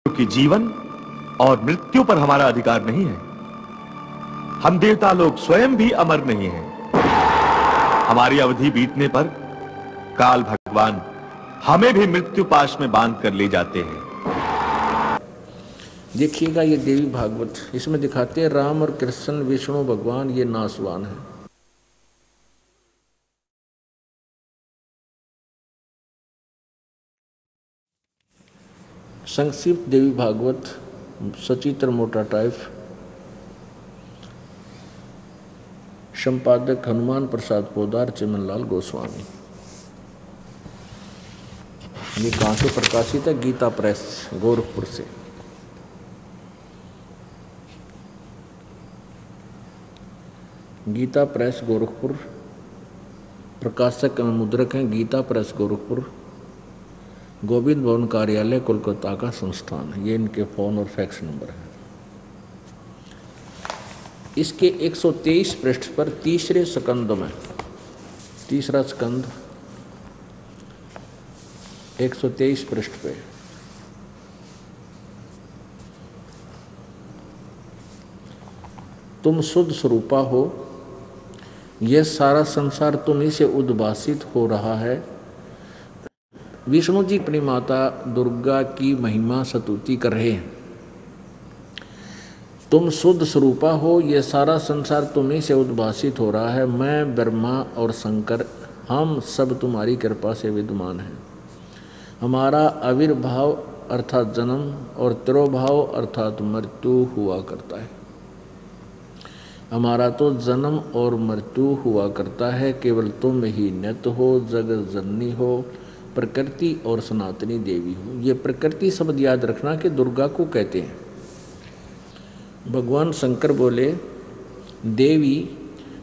क्योंकि जीवन और मृत्यु पर हमारा अधिकार नहीं है। हम देवता लोग स्वयं भी अमर नहीं हैं। हमारी अवधि बीतने पर काल भगवान हमें भी मृत्यु पाश में बांध कर ले जाते हैं। देखिएगा ये देवी भागवत, इसमें दिखाते हैं राम और कृष्ण विष्णु भगवान ये नासवान है। संक्षिप्त देवी भागवत, सचित्र मोटा टाइप, संपादक हनुमान प्रसाद पोदार, चिमनलाल गोस्वामी। ये कहाँ से प्रकाशित है? गीता प्रेस, गोरखपुर से। गीता प्रेस गोरखपुर, प्रकाशक एवं मुद्रक हैं गीता प्रेस गोरखपुर, गोविंद भवन कार्यालय कोलकाता का संस्थान। ये इनके फ़ोन और फैक्स नंबर है। इसके 123 पृष्ठ पर तीसरे स्कंद में, तीसरा स्कंद 123 पृष्ठ पे तुम शुद्ध स्वरूपा हो, यह सारा संसार तुम्ही से उद्भासित हो रहा है। विष्णु जी अपनी माता दुर्गा की महिमा स्तुति कर रहे हैं। तुम शुद्ध स्वरूपा हो, यह सारा संसार तुम्ही से उद्भासित हो रहा है। मैं ब्रह्मा और शंकर हम सब तुम्हारी कृपा से विद्यमान हैं। हमारा आविर्भाव अर्थात जन्म और तिरोभाव अर्थात मृत्यु हुआ करता है। हमारा तो जन्म और मृत्यु हुआ करता है, केवल तुम ही नित्य हो, जगत जननी हो, प्रकृति और सनातनी देवी हो। ये प्रकृति शब्द याद रखना कि दुर्गा को कहते हैं। भगवान शंकर बोले, देवी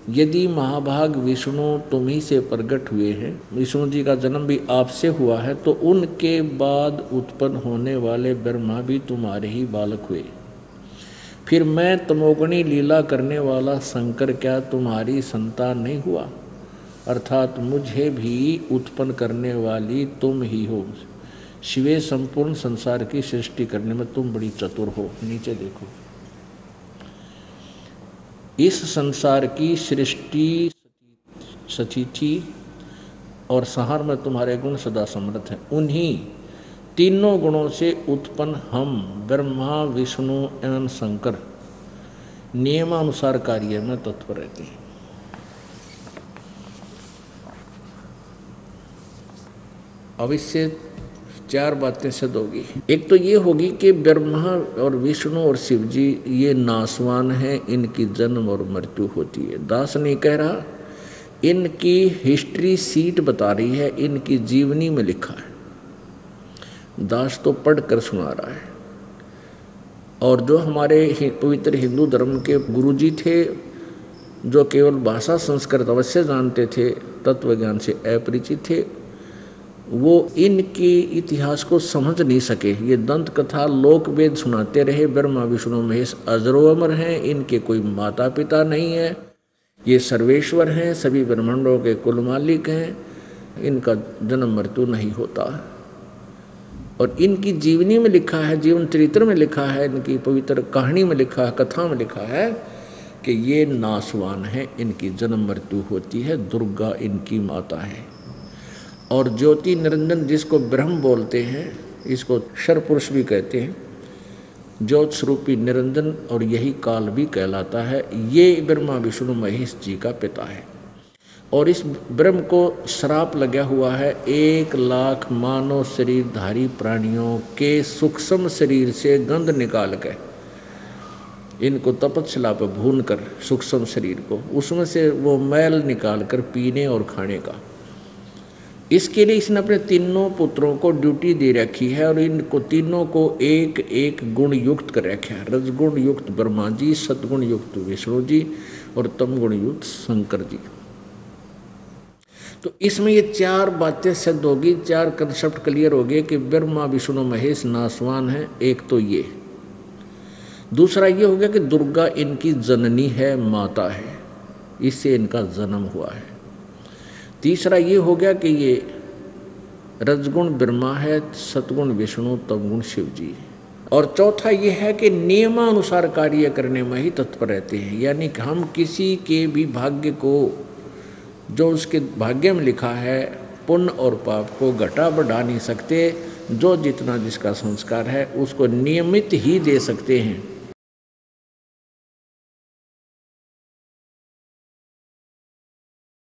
यदि महाभाग विष्णु तुम्ही से प्रकट हुए हैं, विष्णु जी का जन्म भी आपसे हुआ है, तो उनके बाद उत्पन्न होने वाले ब्रह्मा भी तुम्हारे ही बालक हुए। फिर मैं तमोगुणी लीला करने वाला शंकर क्या तुम्हारी संतान नहीं हुआ? अर्थात मुझे भी उत्पन्न करने वाली तुम ही हो। शिवे संपूर्ण संसार की सृष्टि करने में तुम बड़ी चतुर हो। नीचे देखो, इस संसार की सृष्टि सचिथी और संहार में तुम्हारे गुण सदा समर्थ हैं। उन्हीं तीनों गुणों से उत्पन्न हम ब्रह्मा विष्णु एवं शंकर नियमानुसार कार्य में तत्पर रहते हैं। अब इससे चार बातें सिद्ध होगी। एक तो ये होगी कि ब्रह्मा और विष्णु और शिव जी ये नासवान हैं, इनकी जन्म और मृत्यु होती है। दास नहीं कह रहा, इनकी हिस्ट्री सीट बता रही है, इनकी जीवनी में लिखा है। दास तो पढ़कर सुना रहा है। और जो हमारे पवित्र हिंदू धर्म के गुरुजी थे, जो केवल भाषा संस्कृत अवश्य जानते थे, तत्व ज्ञान से अपरिचित थे, वो इनके इतिहास को समझ नहीं सके। ये दंत कथा लोक वेद सुनाते रहे। ब्रह्मा विष्णु महेश अजरो अमर हैं, इनके कोई माता पिता नहीं है, ये सर्वेश्वर हैं, सभी ब्रह्मांडों के कुल मालिक हैं, इनका जन्म मृत्यु नहीं होता। और इनकी जीवनी में लिखा है, जीवन चरित्र में लिखा है, इनकी पवित्र कहानी में लिखा है, कथा में लिखा है कि ये नासवान है, इनकी जन्म मृत्यु होती है। दुर्गा इनकी माता है। और ज्योति निरंजन जिसको ब्रह्म बोलते हैं, इसको क्षर पुरुष भी कहते हैं, ज्योत स्वरूपी निरंजन, और यही काल भी कहलाता है। ये ब्रह्मा विष्णु महेश जी का पिता है। और इस ब्रह्म को श्राप लगा हुआ है 1,00,000 मानव शरीरधारी प्राणियों के सूक्ष्म शरीर से गंध निकाल के, इनको तपस्या पर भून कर सूक्ष्म शरीर को, उसमें से वो मैल निकाल कर पीने और खाने का। इसके लिए इसने अपने तीनों पुत्रों को ड्यूटी दे रखी है, और इनको तीनों को एक एक गुण युक्त कर रखा है। रजगुण युक्त ब्रह्मा जी, सतगुण युक्त विष्णु जी और तमगुण युक्त शंकर जी। तो इसमें ये चार बातें सिद्ध होगी, चार कंसेप्ट क्लियर हो गए कि ब्रह्मा विष्णु महेश नासवान है। एक तो ये, दूसरा ये हो गया कि दुर्गा इनकी जननी है, माता है, इससे इनका जन्म हुआ है। तीसरा ये हो गया कि ये रजगुण ब्रह्मा है, सतगुण विष्णु, तमगुण शिव जी। और चौथा ये है कि नियमानुसार कार्य करने में ही तत्पर रहते हैं, यानी कि हम किसी के भी भाग्य को, जो उसके भाग्य में लिखा है, पुण्य और पाप को घटा बढ़ा नहीं सकते। जो जितना जिसका संस्कार है उसको नियमित ही दे सकते हैं।